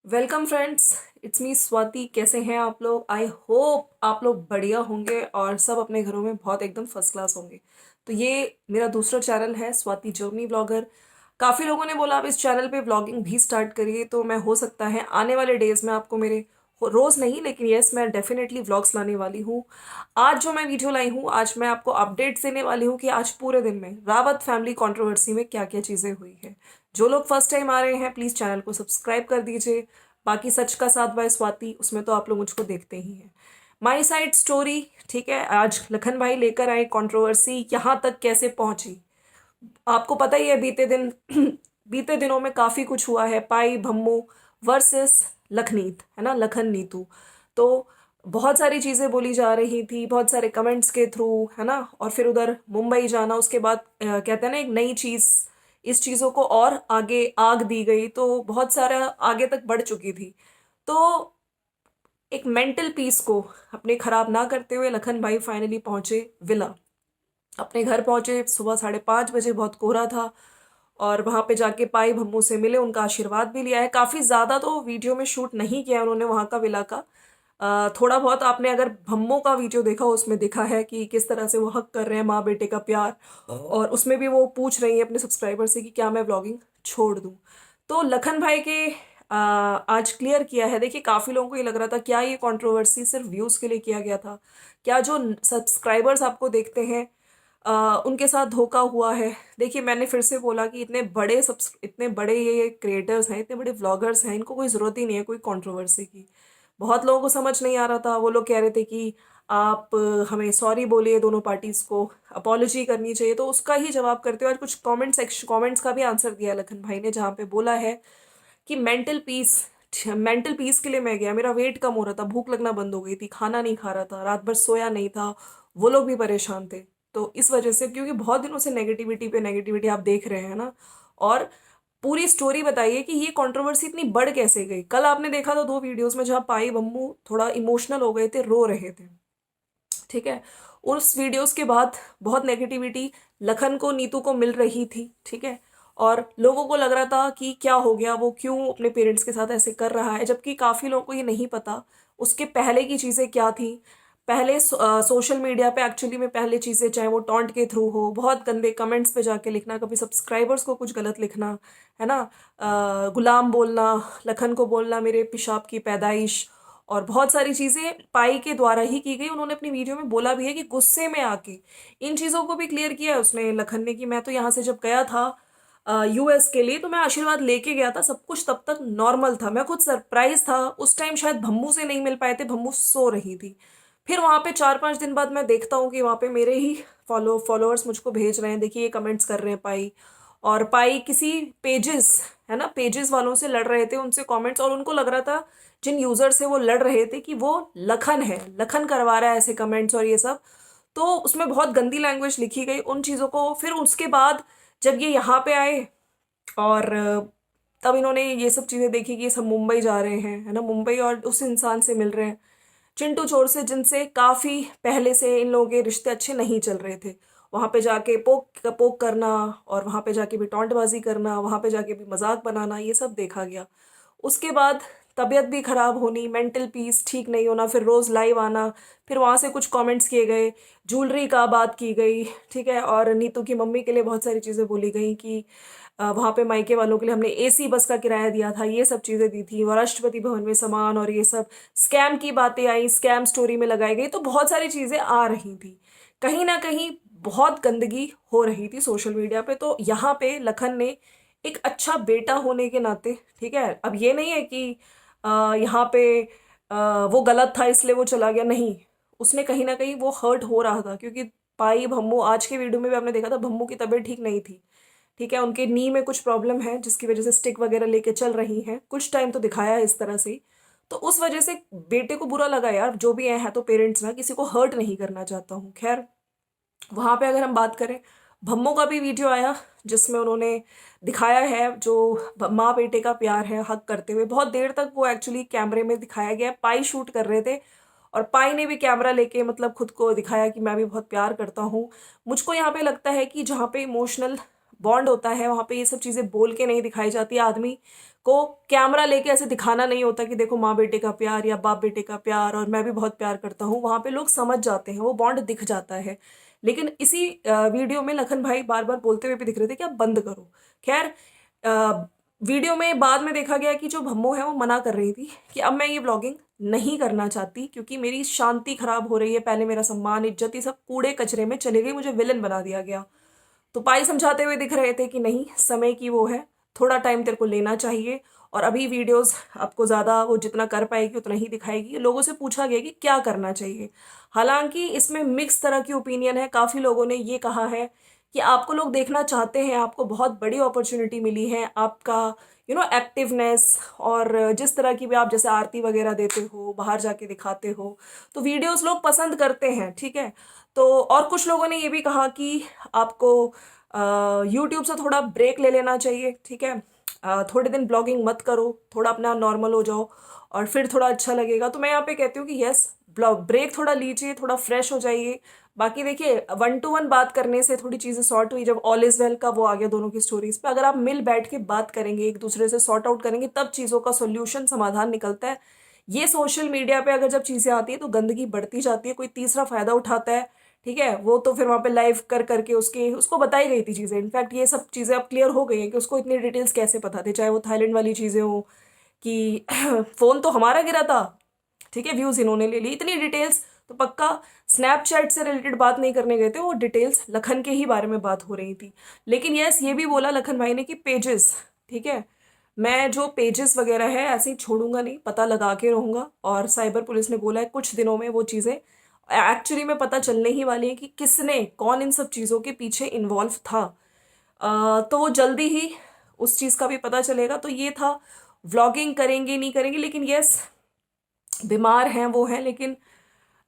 Welcome friends, it's me Swati. कैसे हैं आप लोग? आई होप आप लोग बढ़िया होंगे और सब अपने घरों में बहुत एकदम फर्स्ट क्लास होंगे। तो ये मेरा दूसरा चैनल है स्वाति जर्नी व्लॉगर। काफ़ी लोगों ने बोला आप इस चैनल पे व्लॉगिंग भी स्टार्ट करिए, तो मैं हो सकता है आने वाले डेज में आपको मेरे रोज़ नहीं लेकिन यस मैं डेफिनेटली व्लॉग्स लाने वाली हूँ। आज जो मैं वीडियो लाई हूँ, आज मैं आपको अपडेट्स देने वाली हूँ कि आज पूरे दिन में रावत फैमिली कंट्रोवर्सी में क्या क्या चीज़ें हुई है। जो लोग फर्स्ट टाइम आ रहे हैं प्लीज़ चैनल को सब्सक्राइब कर दीजिए। बाकी सच का साथ बाय स्वाति, उसमें तो आप लोग मुझको देखते ही हैं। माई साइड स्टोरी, ठीक है। आज लखन भाई लेकर आए कंट्रोवर्सी, यहाँ तक कैसे पहुंची आपको पता ही है। बीते दिन बीते दिनों में काफ़ी कुछ हुआ है। पाई भम्मू वर्सेस लखनीत, है ना, लखन नीतू। तो बहुत सारी चीज़ें बोली जा रही थी, बहुत सारे कमेंट्स के थ्रू, है ना। और फिर उधर मुंबई जाना, उसके बाद कहते हैं ना एक नई चीज़, इस चीज़ों को और आगे आग दी गई, तो बहुत सारा आगे तक बढ़ चुकी थी। तो एक मेंटल पीस को अपने खराब ना करते हुए लखन भाई फाइनली पहुंचे विला। अपने घर पहुंचे सुबह 5:30 बजे, बहुत कोहरा था। और वहां पे जाके पाई भम्मू से मिले, उनका आशीर्वाद भी लिया है। काफी ज्यादा तो वीडियो में शूट नहीं किया उन्होंने वहां का विला का। थोड़ा बहुत आपने अगर भम्मो का वीडियो देखा हो, उसमें देखा है कि किस तरह से वो हक कर रहे हैं माँ बेटे का प्यार। और उसमें भी वो पूछ रही है अपने सब्सक्राइबर से कि क्या मैं व्लॉगिंग छोड़ दूं। तो लखन भाई के आज क्लियर किया है। देखिए, काफी लोगों को ये लग रहा था क्या ये कंट्रोवर्सी सिर्फ व्यूज के लिए किया गया था, क्या जो सब्सक्राइबर्स आपको देखते हैं उनके साथ धोखा हुआ है। देखिए, मैंने फिर से बोला कि इतने बड़े ये क्रिएटर्स हैं, इतने बड़े व्लॉगर्स हैं, इनको कोई ज़रूरत ही नहीं है कोई कंट्रोवर्सी की। बहुत लोगों को समझ नहीं आ रहा था। वो लोग कह रहे थे कि आप हमें सॉरी बोलिए, दोनों पार्टीज को अपॉलोजी करनी चाहिए। तो उसका ही जवाब करते हुए आज कुछ कमेंट्स का भी आंसर दिया लखन भाई ने, जहाँ पे बोला है कि मेंटल पीस के लिए मैं गया। मेरा वेट कम हो रहा था, भूख लगना बंद हो गई थी, खाना नहीं खा रहा था, रात भर सोया नहीं था। वो लोग भी परेशान थे। तो इस वजह से, क्योंकि बहुत दिनों से नेगेटिविटी पे नेगेटिविटी आप देख रहे हैं ना। और पूरी स्टोरी बताइए कि ये कंट्रोवर्सी इतनी बढ़ कैसे गई। कल आपने देखा था 2 वीडियोस में जहाँ पाई बम्मू थोड़ा इमोशनल हो गए थे, रो रहे थे, ठीक है। उस वीडियोस के बाद बहुत नेगेटिविटी लखन को नीतू को मिल रही थी, ठीक है। और लोगों को लग रहा था कि क्या हो गया, वो क्यों अपने पेरेंट्स के साथ ऐसे कर रहा है, जबकि काफी लोगों को ये नहीं पता उसके पहले की चीजें क्या थी। पहले सोशल मीडिया पे एक्चुअली में पहले चीजें, चाहे वो टॉन्ट के थ्रू हो, बहुत गंदे कमेंट्स पे जाके लिखना, कभी सब्सक्राइबर्स को कुछ गलत लिखना, है ना, गुलाम बोलना, लखन को बोलना मेरे पेशाब की पैदाइश, और बहुत सारी चीजें पाई के द्वारा ही की गई। उन्होंने अपनी वीडियो में बोला भी है कि गुस्से में आके इन चीजों को भी क्लियर किया है उसने, लखन ने, कि मैं तो यहाँ से जब गया था यूएस के लिए, तो मैं आशीर्वाद लेके गया था, सब कुछ तब तक नॉर्मल था, मैं खुद सरप्राइज था। उस टाइम शायद भम्मू से नहीं मिल पाए थे, भम्मू सो रही थी। फिर वहां पे 4-5 दिन बाद मैं देखता हूँ कि वहां पे मेरे ही फॉलोअर्स मुझको भेज रहे हैं, देखिए ये कमेंट्स कर रहे हैं पाई। और पाई किसी पेजेस, है ना, पेजेस वालों से लड़ रहे थे, उनसे कमेंट्स, और उनको लग रहा था जिन यूजर से वो लड़ रहे थे कि वो लखन है, लखन करवा रहा है ऐसे कमेंट्स और ये सब। तो उसमें बहुत गंदी लैंग्वेज लिखी गई उन चीज़ों को। फिर उसके बाद जब ये यहाँ पे आए और तब इन्होंने ये सब चीज़ें देखी कि ये सब मुंबई जा रहे हैं, है ना, मुंबई, और उस इंसान से मिल रहे हैं, चिंटू चोर से, जिनसे काफ़ी पहले से इन लोगों के रिश्ते अच्छे नहीं चल रहे थे। वहाँ पे जाके पोक पोक करना, और वहाँ पे जाके भी टॉन्टबाजी करना, वहाँ पे जाके भी मजाक बनाना, ये सब देखा गया। उसके बाद तबीयत भी खराब होनी, मेंटल पीस ठीक नहीं होना, फिर रोज़ लाइव आना। फिर वहाँ से कुछ कमेंट्स किए गए, ज्वेलरी का बात की गई, ठीक है। और नीतू की मम्मी के लिए बहुत सारी चीज़ें बोली गई कि वहाँ पे मायके वालों के लिए हमने एसी बस का किराया दिया था, ये सब चीज़ें दी थी, और राष्ट्रपति भवन में सामान, और ये सब स्कैम की बातें आई, स्कैम स्टोरी में लगाई गई। तो बहुत सारी चीज़ें आ रही थी, कहीं ना कहीं बहुत गंदगी हो रही थी सोशल मीडिया पे। तो यहाँ पे लखन ने एक अच्छा बेटा होने के नाते, ठीक है, अब ये नहीं है कि यहाँ पे वो गलत था इसलिए वो चला गया, नहीं। उसने कहीं ना कहीं वो हर्ट हो रहा था, क्योंकि पाई भम्मू, आज के वीडियो में भी आपने देखा था, भम्मू की तबीयत ठीक नहीं थी, ठीक है। उनके नी में कुछ प्रॉब्लम है जिसकी वजह से स्टिक वगैरह लेके चल रही हैं, कुछ टाइम तो दिखाया है इस तरह से ही। तो उस वजह से बेटे को बुरा लगा यार, जो भी है तो पेरेंट्स ना, किसी को हर्ट नहीं करना चाहता हूँ। खैर, वहां पे अगर हम बात करें, भम्मो का भी वीडियो आया जिसमें उन्होंने दिखाया है जो माँ बेटे का प्यार है, हक करते हुए। बहुत देर तक वो एक्चुअली कैमरे में दिखाया गया, पाई शूट कर रहे थे, और पाई ने भी कैमरा लेके मतलब खुद को दिखाया कि मैं भी बहुत प्यार करता हूँ। मुझको यहाँ पे लगता है कि जहाँ पे इमोशनल बॉन्ड होता है वहाँ पे ये सब चीज़ें बोल के नहीं दिखाई जाती। आदमी को कैमरा लेके ऐसे दिखाना नहीं होता कि देखो माँ बेटे का प्यार या बाप बेटे का प्यार और मैं भी बहुत प्यार करता हूँ, वहां पे लोग समझ जाते हैं, वो बॉन्ड दिख जाता है। लेकिन इसी वीडियो में लखन भाई बार बार बोलते हुए भी दिख रहे थे कि आप बंद करो। खैर, वीडियो में बाद में देखा गया कि जो भम्मो है वो मना कर रही थी कि अब मैं ये व्लॉगिंग नहीं करना चाहती क्योंकि मेरी शांति खराब हो रही है, पहले मेरा सम्मान इज्जत ये सब कूड़े कचरे में चले गई, मुझे विलन बना दिया गया। तो पाई समझाते हुए दिख रहे थे कि नहीं, समय की वो है, थोड़ा टाइम तेरे को लेना चाहिए और अभी वीडियोस आपको ज़्यादा वो जितना कर पाएगी उतना ही दिखाएगी। लोगों से पूछा गया कि क्या करना चाहिए। हालांकि इसमें मिक्स तरह की ओपिनियन है। काफ़ी लोगों ने ये कहा है कि आपको लोग देखना चाहते हैं, आपको बहुत बड़ी अपॉर्चुनिटी मिली है, आपका एक्टिवनेस और जिस तरह की भी आप जैसे आरती वगैरह देते हो, बाहर जाके दिखाते हो, तो वीडियोस लोग पसंद करते हैं, ठीक है। तो और कुछ लोगों ने ये भी कहा कि आपको यूट्यूब से थोड़ा ब्रेक ले लेना चाहिए, ठीक है। थोड़े दिन ब्लॉगिंग मत करो, थोड़ा अपना नॉर्मल हो जाओ और फिर थोड़ा अच्छा लगेगा। तो मैं यहाँ पे कहती हूँ कि यस, ब्रेक थोड़ा लीजिए, थोड़ा फ्रेश हो जाइए। बाकी देखिए, 1 to 1 बात करने से थोड़ी चीज़ें सॉर्ट हुई, जब ऑल इज वेल का वो आ गया दोनों की स्टोरीज पे, अगर आप मिल बैठ के बात करेंगे, एक दूसरे से सॉर्ट आउट करेंगे, तब चीज़ों का सोल्यूशन समाधान निकलता है। ये सोशल मीडिया पे अगर जब चीज़ें आती है तो गंदगी बढ़ती जाती है, कोई तीसरा फायदा उठाता है, ठीक है। वो तो फिर वहाँ पे लाइव कर करके उसको बताई गई थी चीज़ें। इनफैक्ट ये सब चीज़ें अब क्लियर हो गई हैं कि उसको इतनी डिटेल्स कैसे पता थी, चाहे वो थाईलैंड वाली चीज़ें हो कि फ़ोन तो हमारा गिरा था, ठीक है, व्यूज इन्होंने ले ली, इतनी डिटेल्स। तो पक्का स्नैपचैट से रिलेटेड बात नहीं करने गए थे, वो डिटेल्स लखन के ही बारे में बात हो रही थी। लेकिन यस, ये भी बोला लखन भाई ने कि पेजेस, ठीक है, मैं जो पेजेस वगैरह है ऐसे ही छोड़ूंगा नहीं, पता लगा के रहूंगा। और साइबर पुलिस ने बोला है कुछ दिनों में वो चीज़ें एक्चुअली में पता चलने ही वाली है कि किसने, कौन इन सब चीज़ों के पीछे इन्वॉल्व था। तो वो जल्दी ही उस चीज़ का भी पता चलेगा। तो ये था, व्लॉगिंग करेंगे नहीं करेंगे, लेकिन यस, बीमार हैं वो हैं, लेकिन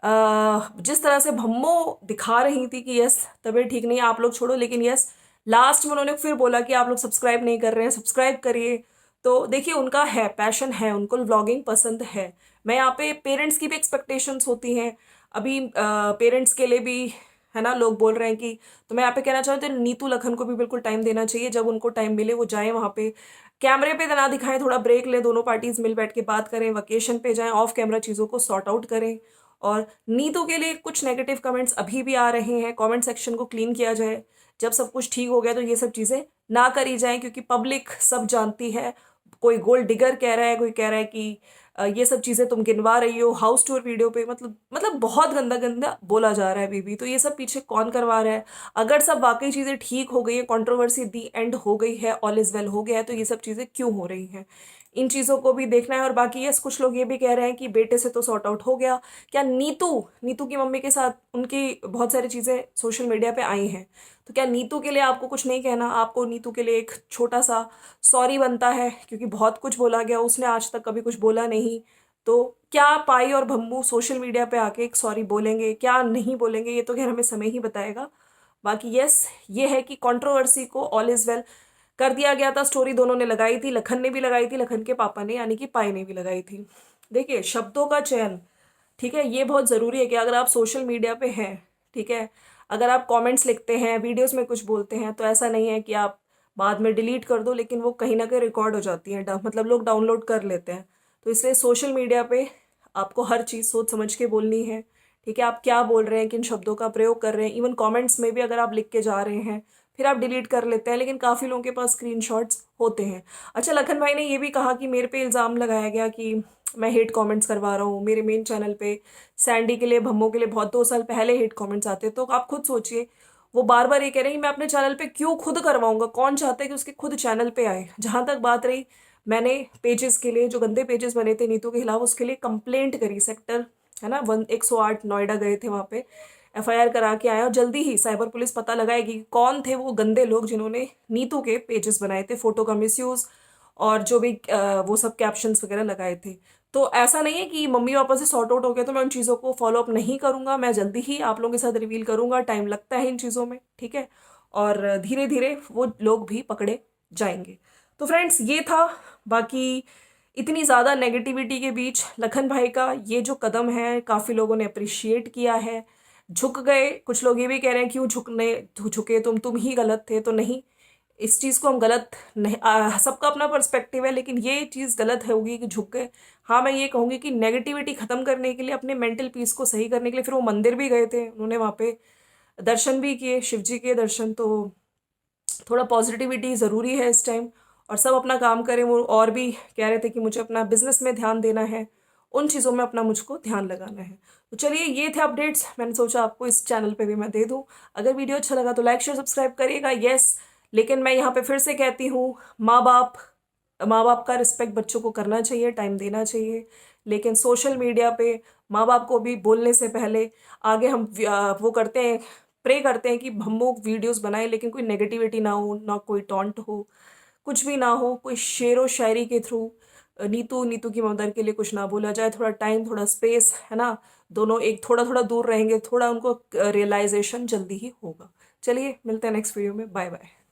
जिस तरह से भम्मो दिखा रही थी कि यस तबीयत ठीक नहीं है, आप लोग छोड़ो, लेकिन यस लास्ट में उन्होंने फिर बोला कि आप लोग सब्सक्राइब नहीं कर रहे हैं, सब्सक्राइब करिए। तो देखिए, उनका है पैशन, है उनको व्लॉगिंग पसंद है। मैं यहाँ पे पेरेंट्स की भी एक्सपेक्टेशंस होती हैं, अभी पेरेंट्स के लिए भी है ना, लोग बोल रहे हैं कि, तो मैं यहाँ पे कहना चाहती हूँ नीतू लखन को भी बिल्कुल टाइम देना चाहिए, जब उनको टाइम मिले वो जाएं वहाँ पे, कैमरे पे ना दिखाएं, थोड़ा ब्रेक लें, दोनों पार्टीज मिल बैठ के बात करें, वकेशन पे जाएं, ऑफ कैमरा चीज़ों को सॉर्ट आउट करें। और नीतू के लिए कुछ नेगेटिव कमेंट्स अभी भी आ रहे हैं, कमेंट सेक्शन को क्लीन किया जाए। जब सब कुछ ठीक हो गया तो ये सब चीज़ें ना करी जाएं, क्योंकि पब्लिक सब जानती है। कोई गोल्ड डिगर कह रहा है, कोई कह रहा है कि ये सब चीज़ें तुम गिनवा रही हो हाउस टूर वीडियो पे, मतलब बहुत गंदा गंदा बोला जा रहा है बीबी। तो ये सब पीछे कौन करवा रहा है? अगर सब वाकई चीज़ें ठीक हो गई है, कंट्रोवर्सी दी एंड हो गई है, ऑल इज वेल हो गया है, तो ये सब चीज़ें क्यों हो रही हैं? इन चीज़ों को भी देखना है। और बाकी यस, कुछ लोग ये भी कह रहे हैं कि बेटे से तो सॉर्ट आउट हो गया, क्या नीतू नीतू की मम्मी के साथ उनकी बहुत सारी चीज़ें सोशल मीडिया पे आई हैं, तो क्या नीतू के लिए आपको कुछ नहीं कहना? आपको नीतू के लिए एक छोटा सा सॉरी बनता है, क्योंकि बहुत कुछ बोला गया, उसने आज तक कभी कुछ बोला नहीं। तो क्या पाई और भम्मू सोशल मीडिया पे आके एक सॉरी बोलेंगे, क्या नहीं बोलेंगे, ये तो खैर हमें समय ही बताएगा। बाकी यस, ये है कि कंट्रोवर्सी को ऑल इज वेल कर दिया गया था। स्टोरी दोनों ने लगाई थी, लखन ने भी लगाई थी, लखन के पापा ने यानी कि पाई ने भी लगाई थी। देखिए, शब्दों का चयन, ठीक है, ये बहुत ज़रूरी है कि अगर आप सोशल मीडिया पे हैं, ठीक है, अगर आप कमेंट्स लिखते हैं, वीडियोस में कुछ बोलते हैं, तो ऐसा नहीं है कि आप बाद में डिलीट कर दो, लेकिन वो कहीं ना कहीं रिकॉर्ड हो जाती है, मतलब लोग डाउनलोड कर लेते हैं। तो इसलिए सोशल मीडिया पे आपको हर चीज़ सोच समझ के बोलनी है, ठीक है। आप क्या बोल रहे हैं, किन शब्दों का प्रयोग कर रहे हैं, इवन कमेंट्स में भी अगर आप लिख के जा रहे हैं फिर आप डिलीट कर लेते हैं, लेकिन काफ़ी लोगों के पास स्क्रीनशॉट्स होते हैं। अच्छा, लखन भाई ने ये भी कहा कि मेरे पे इल्ज़ाम लगाया गया कि मैं हेट कमेंट्स करवा रहा हूँ मेरे मेन चैनल पे। सैंडी के लिए, भम्मो के लिए बहुत 2 साल पहले हेट कमेंट्स आते, तो आप खुद सोचिए, वो बार बार ये कह रहे हैं कि मैं अपने चैनल पे क्यों खुद करवाऊंगा, कौन चाहता है कि उसके खुद चैनल पे आए? जहाँ तक बात रही, मैंने पेजेस के लिए, जो गंदे पेजेस बने थे नीतू के खिलाफ, उसके लिए कंप्लेंट करी, सेक्टर है ना 108 नोएडा गए थे, वहाँ पे एफआईआर करा के आए, और जल्दी ही साइबर पुलिस पता लगाएगी कौन थे वो गंदे लोग जिन्होंने नीतू के पेजेस बनाए थे, फोटो का मिसयूज और जो भी वो सब कैप्शंस वगैरह लगाए थे। तो ऐसा नहीं है कि मम्मी पापा से सॉर्ट आउट हो गया तो मैं उन चीज़ों को फॉलो अप नहीं करूंगा, मैं जल्दी ही आप लोगों के साथ रिवील करूंगा। टाइम लगता है इन चीज़ों में, ठीक है, और धीरे धीरे वो लोग भी पकड़े जाएंगे। तो फ्रेंड्स, ये था। बाकी इतनी ज़्यादा नेगेटिविटी के बीच लखन भाई का ये जो कदम है, काफ़ी लोगों ने अप्रिशिएट किया है, झुक गए। कुछ लोग ये भी कह रहे हैं क्यों झुके, तुम ही गलत थे। तो नहीं, इस चीज़ को हम गलत नहीं, सबका अपना पर्सपेक्टिव है, लेकिन ये चीज़ गलत है होगी कि झुक गए। हाँ, मैं ये कहूँगी कि नेगेटिविटी ख़त्म करने के लिए, अपने मेंटल पीस को सही करने के लिए फिर वो मंदिर भी गए थे, उन्होंने वहाँ पे दर्शन भी किए, शिव जी के दर्शन। तो थोड़ा पॉजिटिविटी ज़रूरी है इस टाइम, और सब अपना काम करें। वो और भी कह रहे थे कि मुझे अपना बिजनेस में ध्यान देना है, उन चीज़ों में अपना मुझको ध्यान लगाना है। तो चलिए, ये थे अपडेट्स, मैंने सोचा आपको इस चैनल पे भी मैं दे दूँ। अगर वीडियो अच्छा लगा तो लाइक शेयर सब्सक्राइब करिएगा। यस, लेकिन मैं यहाँ पे फिर से कहती हूँ, माँ बाप का रिस्पेक्ट बच्चों को करना चाहिए, टाइम देना चाहिए, लेकिन सोशल मीडिया पे माँ बाप को भी बोलने से पहले आगे हम वो करते हैं, प्रे करते हैं कि हम लोग वीडियोस बनाएं, लेकिन कोई नेगेटिविटी ना हो, ना कोई टॉन्ट हो, कुछ भी ना हो, कोई शेरो शायरी के थ्रू नीतू नीतू की मदर के लिए कुछ ना बोला जाए। थोड़ा टाइम, थोड़ा स्पेस है ना, दोनों एक थोड़ा थोड़ा दूर रहेंगे, थोड़ा उनको रियलाइजेशन जल्दी ही होगा। चलिए, मिलते हैं नेक्स्ट वीडियो में। Bye bye.